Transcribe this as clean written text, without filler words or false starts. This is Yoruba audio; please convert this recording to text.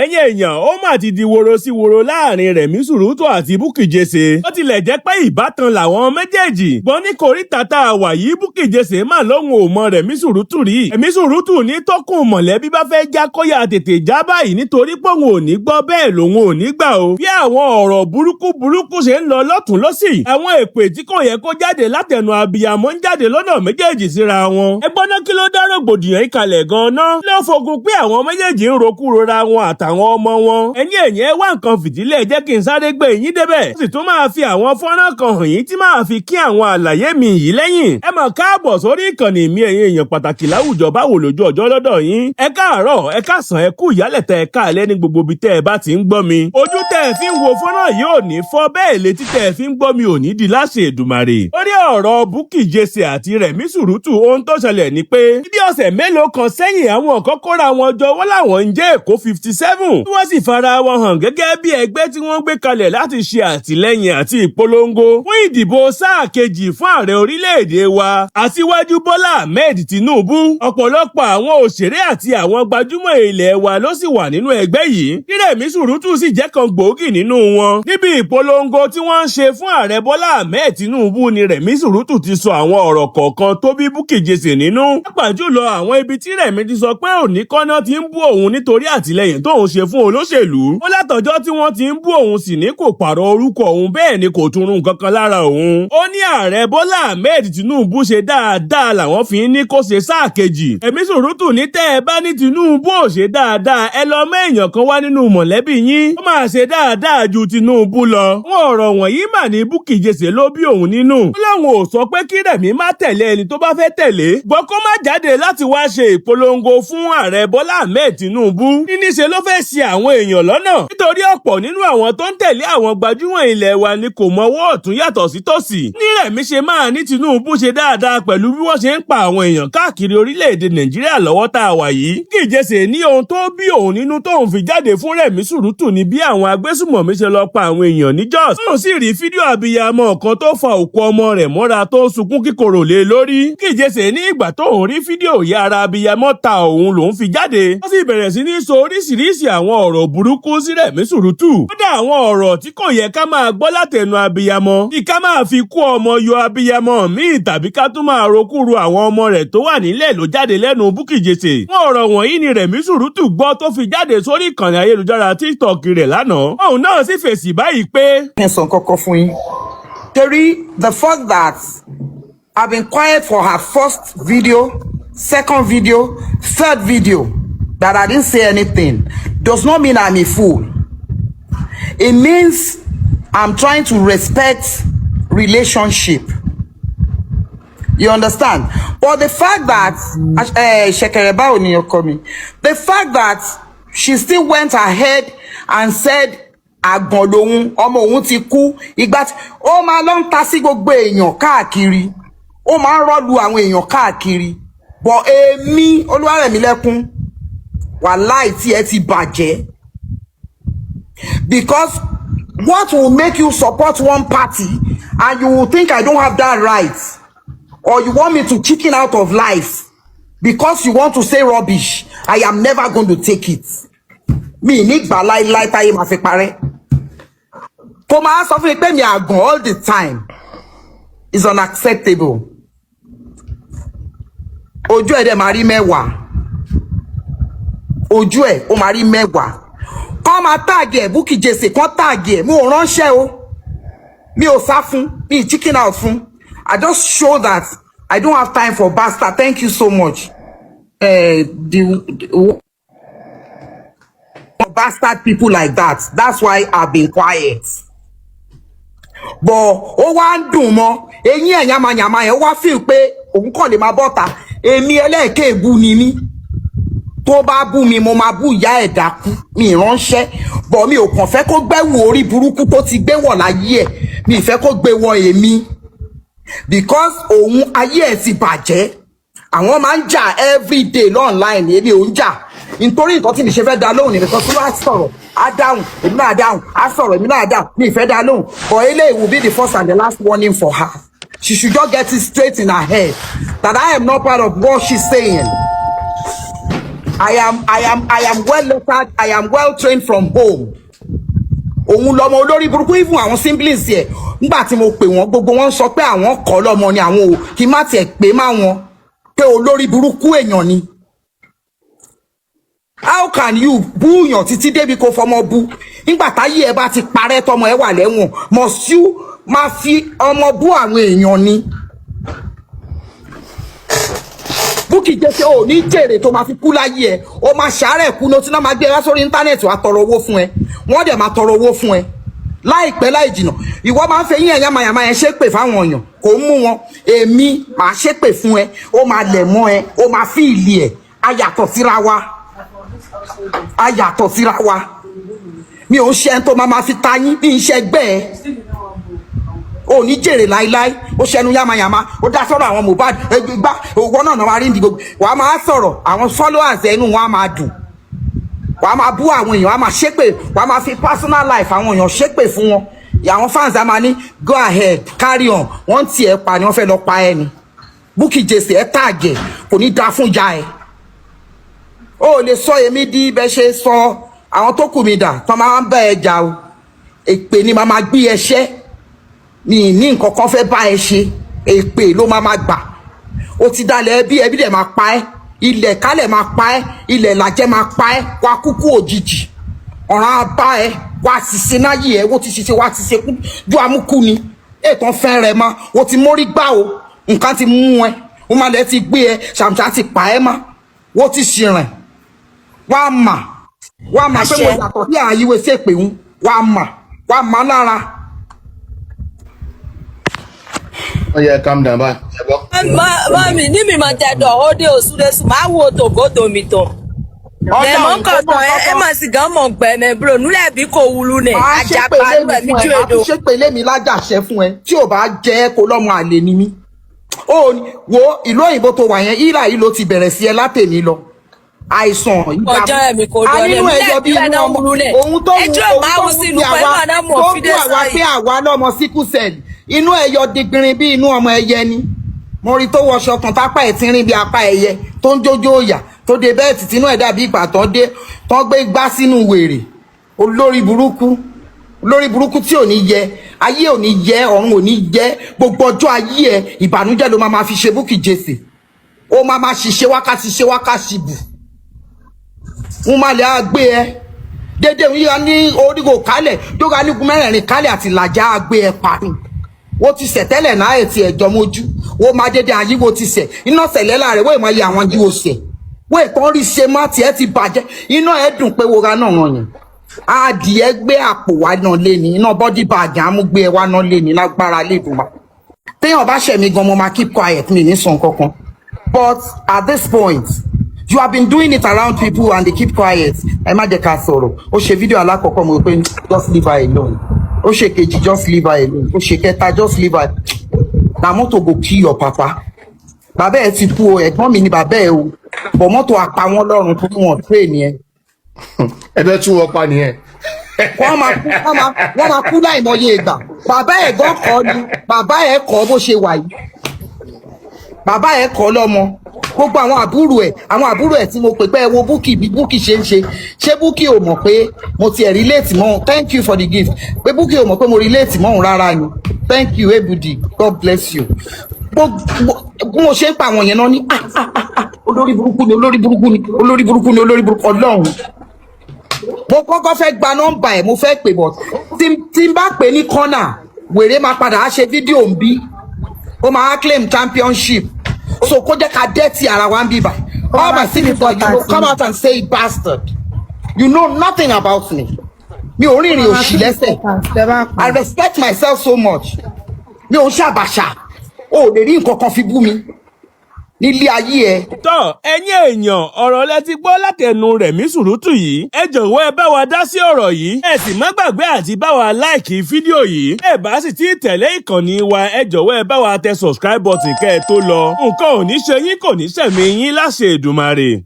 ẹ̀yin èèyàn ó mà ti di woro sí woro láàrin Remi Surutu àti Bukky Jesse. Ó tilẹ̀ jẹ́ pé ìbátan làwọn méjèèjì. Gbọ́n ní kòríta tá a wà yìí Bukky Jesse mà lóhun ò mọ Remi Surutu rí. Remi Surutu ní tókùn mọ̀lẹ́bí bá fẹ́ já kóyà tètè já báyìí nítorí pé òun ò ní gbọ́ bẹ́ẹ̀ lòun ò ní gbà o. Bí àwọn ọ̀rọ̀ burúkú ṣe ń lọ lọ́tún lọ́sì. Àwọn èpè tí kò yẹ kó jáde látẹnu abiyamọ ń jáde lọ́nà méjèèjì síra wọn. Ẹ gbọ́ná kí ló dá rògbòdìyàn ìkàlẹ̀ gan-an. Ló fogun pé àwọn méjèèjì ń rokúrora wọn àtàwọn ọmọ wọn. Ẹ̀yin èèyàn wá nǹkan fìdílé jẹ́ kí n sáré gbé yín débẹ̀. Ó sì tún máa fi àwọn fọ́nrán kan hàn yín tí máa fi kí àwọn àlàyé mi yìí lẹ́yìn. Ẹ mọ̀ káàbọ̀ sórí ìkànnì mi ẹ̀yin èèyàn pàtàkì láwùjọ báwo lójú ọjọ́ lọ́dọ̀ yín. Ẹ káàárọ̀, ẹ káàsán, ẹ kú ìyálẹ̀ta, ẹ káalẹ́ ní gbogbo ibi tẹ́ ẹ bá ti ń gbọ́ mi. Ojú tẹ́ ẹ fi ń wo fọ́nrán yìí ò ní fọ́, bẹ́ẹ̀ létí tẹ́ ẹ fi ń gbọ́ mi ò ní di láṣẹ Èdùmàrè. Lórí ọ̀rọ̀ Bukky Jesse àti Remi Surutu ohun tó ṣẹlẹ̀ ni pé bí ọ̀sẹ̀ mélòó kan sẹ́yìn àwọn kan kóra wọn jọ wọ́n láwọn ń jẹ́ Èkó 57 tí wọ́n sì fara wọn hàn gẹ́gẹ́ bí ẹgbẹ́ tí wọ́n gbé kalẹ̀ láti ṣe àtìlẹ́yìn àti ìpolongo fún ìdìbò sáà kejì fún ààrẹ orílẹ̀-èdè wa Aṣíwájú Bọ́lá Ahmed Tinubu. Ọ̀pọ̀lọpọ̀ àwọn òṣèré àti àwọn gbajúmọ̀ ilẹ̀ wa ló sì wà nínú ẹgbẹ́ yìí. Tí Remi Surutu sì jẹ́ kan gbòógì nínú wọn. Níbi ìpolongo tí wọ́n ń ṣe fún ààrẹ Bọ́lá Ahmed Tinubu ni Remi Surutu ti sọ àwọn ọ̀rọ̀ kọ̀ọ̀kan tó bí Bukky Jesse nínú. Pàápàá jùlọ àwọn ibi tí Remi ti sọ pé òní kọ́nà ti ń bú òun nítorí àtìlẹ́yìn tóun ṣe fún olóṣèlú. Ó látọjọ́ tí wọ́n ti ń bú òun sì ní kò pààrọ̀ orúkọ òun bẹ́ẹ̀ ni kò tún run kankan lára òun. Ó ní ààrẹ Bọ́lá Ahmed Tinubu ṣe dáadáa làwọn fi ń ní kó ṣe sáà kejì. Remi Surutu ní tẹ́ ẹ bá ní Tinubu ò ṣe dáadáa ẹ lọ mọ èèyàn kan wá nínú mọ̀lẹ́bí yín ó máa ṣe dáadáa ju Tinubu lọ. Wọ́n ọ̀rọ̀ wọ̀nyí mà ní Bukky Jesse ló bí òun nínú. Ó láwọn ò sọ pé kí Remi má tẹ̀lé ẹni tó bá fẹ́ tẹ̀lé. Gbọ́ kó má jáde láti wá ṣe ìpolongo fún ààrẹ Bọ́lá Ahmed Tinubu. Níníṣe ló fẹ́ ṣì àwọn èèyàn lọ́nà. Nítorí ọ̀pọ̀ nínú àwọn tó ń tẹ̀lé àwọn gbajúmọ̀ ilẹ̀ wa ni kò mọwọ́ ọ̀tún yàtọ̀ sí tòsì. Ní Remi ṣe máa ní Tinubu ṣe dáadáa pẹ̀lú bí wọ́n ṣe ń pa àwọn èèyàn káàkiri orílẹ̀-èdè Nàìjíríà lọ́wọ́ tá a wà yìí. Bukky Jesse ní ohun tó bí òun nínú tóun fi jáde fún Remi Surutu ní bí àwọn agbésùmọ̀mí ṣe lọ pa àwọn èèyàn ní Jos. Tóun sì rí fídíò abiyamọ kan tó fa òkú ọmọ rẹ̀ mọ́ra tó sunkún kíkorò lé lórí. Bukky Jesse ní ìgbà tóun rí fídíò ìyá ara abiyamọ ta òun lòun fi jáde. Wọ́n sì bẹ̀rẹ̀ sí ní sọ oríṣiríṣi àwọn ọ̀rọ̀ burúkú sí Remi Surutu. Kódà àwọn ọ̀rọ̀ tí kò yẹ ká máa gbọ́ látẹnu abiyamọ. Bí ká máa fi kú ọmọ yọ abiyamọ míì tàbí ká tún máa rokúru àwọn ọmọ rẹ̀ tó wà nílẹ̀ ló jáde lẹ́nu Bukky Jesse. Wọ́n ọ̀rọ̀ wọ̀nyí ni Remi Surutu gbọ́ tó fi jáde sórí ìkànnì ayélujára TikTok rẹ̀ lánàá. Òun náà sì fèsì báyìí pé. Ẹ̀sán kọ́kọ́ fún yín. Torí the fact that I've been quiet for her first video, second video, third video, that I didn't say anything, does not mean I'm a fool. It means I'm trying to respect relationship. You understand? But the fact that the fact that she still went ahead and said àgbọ̀n lòun ọmọ òun ti kú ìgbà tí ó máa lọ ń ta sí gbogbo èèyàn káàkiri ó máa ń rọ́lu àwọn èèyàn káàkiri but èmi Olúwarẹ̀mílẹ́kún wàláì tí ẹ ti bàjẹ́ because what will make you support one party and you will think I don't have that right or you want me to chicken out of life because you want to say rubbish I am never going to take it. Mi ní gbà láíláí táyé máa fi parẹ́. Kó máa sọ fún mi pé mi àgàn all the time is unacceptable. Ojú ẹ̀ dẹ̀ máa rí mẹ́wàá. Ojú ẹ̀ ó máa rí mẹ́wàá. Kọ́ máa táàgì ẹ̀ Bukky Jesse kọ́ táàgì ẹ̀. Mo ò ránṣẹ́ o. Mi ò sá fún. Mi ì chicken out fún. I just show that I don't have time for bastard. Thank you so much. Bastard people like that. That's why I've been quiet. But ó wá ń dùn mọ́ eyín ẹ̀ yamayama ẹ̀ wá feel pé òun kàn lè máa bọ́ta èmi ẹlẹ́ẹ̀kẹ́ ìbú ni mí tó bá bú mi mo máa bú ìyá ẹ̀ dákú mi ránṣẹ́ but mi ò kàn fẹ́ kó gbẹ́wò orí burúkú tó ti gbé wọ̀ láyé ẹ̀ mi fẹ́ kó gbé wọ èmi because òun ayé ẹ̀ ti bàjẹ́ àwọn máa ń jà everyday online èmi ò ń jà nítorí nǹkan tí mi ṣe fẹ́ dá lóhùn nìkan tó wá sọ̀rọ̀ á dáhùn èmi náà dáhùn á sọ̀rọ̀ èmi náà dáhùn mi ìfẹ́ dá lóhùn but eléyìí will be the first and the last warning for her. She should just get it straight in her head that I am not part of what she's saying. I am well lettered, I am well trained from home. Òun lọmọ olórí burúkú even àwọn siblings ẹ̀ nígbà tí mo pè wọ́n gbogbo wọn sọ pé àwọn kọ́ lọ́mọ ni àwọn ò kí má tiẹ̀ pé má wọn pé olórí burúkú èèyàn ni. How can you bú yàn títí débi kó fọmọ bú nígbà táyé ẹ bá ti parẹ́ tọmọ ẹ wà lẹ́wọ̀n must you máa fi ọmọ bú àwọn èèyàn ni. Bukky jẹ́ ò ní jèrè tó máa fi kú láyé ẹ ó máa ṣàárẹ̀ kú ní o tí náà máa gbé ẹ wá sórí íńtánẹ́ẹ̀tì wá tọrọ owó fún ẹ wọ́n dẹ̀ máa tọrọ owó fún ẹ láìpẹ́ láì jìnà ìwọ máa ń fẹ́ yín ẹ̀yà màyàmá yẹn ṣépè fáwọn èèyàn kò ń mú wọn èmi máa ṣépè fún ẹ ó máa lẹ̀ mọ́ ẹ ó máa fi ìlì ẹ ayàtọ̀ síra wa mi ò ń ṣe ẹni tó máa fi ta yín bí iṣẹ́ gbẹ́ ẹ ó ní jèrè láíláí ó ṣẹnu yamayama ó dá sọ̀rọ̀ àwọn Mohbad gbá owó náà wá rí ní gbogbo wàá máa sọ̀rọ̀ àwọn followers ẹnu wọn á máa dùn wàá máa bú àwọn èèyàn á máa ṣépè wàá máa fi personal life àwọn èèyàn ṣépè fún wọn àwọn fans á máa ní go ahead carry on wọ́n tiẹ̀ pa ni wọ́n fẹ́ lọ pa ẹ ni Bukky jèsè ẹ tààgẹ̀ kò ní da fún ja ẹ ó lè sọ èmi di bẹ ṣe sọ àwọn tó kù mí dà tán máa ń bá ẹ jà o èpè ni màá gbé ẹṣẹ́ ní nǹkan kan fẹ́ bá ẹ ṣe èpè ló máa gbà ó ti dalẹ̀ ẹbí dẹ̀ máa pa ẹ́ ilẹ̀ kálẹ̀ máa pa ẹ́ ilẹ̀ làjẹ́ máa pa ẹ́ wá kúkú òjijì ọ̀ràn abá ẹ wá ṣiṣẹ́ náyì ẹ wó ti ṣiṣẹ́ wá ti ṣekú ju amúkú ni ètò fẹ́ rẹ̀ ma ó ti mórí gbá o nǹkan ti mú ẹ ó máa lẹ́ ti gbé ẹ ṣàmùṣà ti pa ẹ́ ma wó ti ṣìrìn wá mà pé mo yàtọ̀ sí àyíwé sí èpè ń wá mà lára. Oh yeah, calm down, bye. Mami, ni mi ma te do ode osuresu ma wo to go to mi to. Le mo ko to e ma si gan mo gbe me bro, nu le bi ko wulu ne. Ajapa lu mi ju edo. Ṣé pé lé mi lájàṣẹ fún ẹ tí ò bá jẹ́ kó lọ́mọ àlè ni mí. Ó wo ìlú òyìnbó tó wà yẹn ìlà yìí ló ti bẹ̀rẹ̀ sí ẹ látèmi lọ. Àìsàn ọjọ́ ẹ̀mí kò dọ̀ nínú ẹ̀yọ bí inú ọmọ ohun tó wù pé àwa lọ́mọ síkú sẹ́ẹ̀lì inú ẹ̀yọ dìgbìrín bí inú ọmọ ẹyẹ ni mo rí tó wọṣọ kan tápá ẹ̀ tí ń rin bí apá ẹyẹ tó ń jójó òyà tó de bẹ́ẹ̀tì tínú ẹ̀ dàbí ìgbà tán gbé gbá sínú wèrè olórí burúkú tí ò ní yẹ ayé ò ní yẹ ọ̀run ò ní yẹ gbogbo ọjọ́ ayé ẹ̀ ìbànújẹ́ ló máa fi ṣe Bukky jèsè ó máa ṣiṣẹ́ wákàtí bù wọ́n máa lè gbé ẹ dédé yíya ní orígò kálẹ̀ tó ga nígun mẹ́rẹ̀ẹ̀rin kálẹ̀ àti làjá gbé ẹ pa ni wọ́n ti sẹ̀ tẹ́lẹ̀ náà ẹ̀ ti ẹ̀jọ́ mójú wọ́n máa dédé àyíwò ti sẹ̀ iná sẹ̀lẹ̀ láàrẹ̀ wọ́n máa yẹ àwọn yíwò sẹ̀ wọ́n ìtàn rí ṣe má tiẹ̀ ti bàjẹ́ iná ẹ̀ dùn pé wọ́n ra náà wọ̀n yẹn adìẹ gbé àpò wa náà lé ní iná bọ́dí bàgì àmúgbé ẹ wa náà lé ní lágbára lẹ́dùnmá téèyàn bá ṣẹ̀mí gan mo máa keep quiet mi ní sàn kankan but at this point you have been doing it around people and they keep quiet. Ẹ má jẹ́ ká sọ̀rọ̀. Ó ṣe fídíò alákọ̀ọ́kọ́ mo pé just leave her alone. Ó ṣe kejì just leave her alone. Ó ṣe kẹta just leave her. Na mọ́tò go kill your papa. Bàbá ẹ ti kú o, ẹ̀gbọ́n mi ni bàbá ẹ o. Bọ̀ mọ́tò apá wọn lọ́rùn tó wọ́n train yẹn. Ẹ bẹ́ tún wọ́n pa nìyẹn. Wọ́n máa kú láìmọye ìgbà. Bàbá ẹ̀ gan kọ́ ni. Bàbá ẹ̀ kọ́ bó ṣe wà yìí. Bàbá ẹ̀ kọ́ lọ́mọ. Gbogbo àwọn àbúrò ẹ̀ tí mo pè pé ẹ wo Bukky bí Bukky ṣe Bukky ò mọ̀ pé mo ti ẹ̀ relate mọ́ thank you for the gift pé Bukky ò mọ̀ pé mo relate mọ́ òun rárá ni thank you Ebudi God bless you mo ṣe ń pa àwọn yẹn náà ní olórí burúkú ni Ọlọ́run mo kọ́kọ́ fẹ́ gba nọ́mbà ẹ̀ mo fẹ́ pè bọ̀ tí n bá pè ní kọ́nà wèrè máa padà á ṣe fídíò ń bí ó máa claim championship. So kó jẹ́ ká dẹ́tì ara wa ń bí báyìí. All my signators, you know, come out and say bastard. You know nothing about me. Mi ò rìnrìn òṣì lẹ́sẹ̀. I respect myself so much. Mi ò ń ṣàbàṣà. O lè rí nǹkan kan fi bú mi. Nílé ayé ẹ. Tọ́ ẹ̀yin èèyàn ọ̀rọ̀ lẹ ti gbọ́ látẹnu Remi Surutu yìí. Ẹ jọ̀wọ́ ẹ bá wa dá sí ọ̀rọ̀ yìí. Ẹ sì má gbàgbé àti bá wa láìkì fídíò yìí. Ẹ bá sì ti tẹ̀lé ìkànnì wa ẹ jọ̀wọ́ ẹ bá wa tẹ subscribe button kẹ́ ẹ tó lọ. Nǹkan ò ní ṣe yín kò ní ṣẹ̀mí yín láṣẹ Èdùmàrè.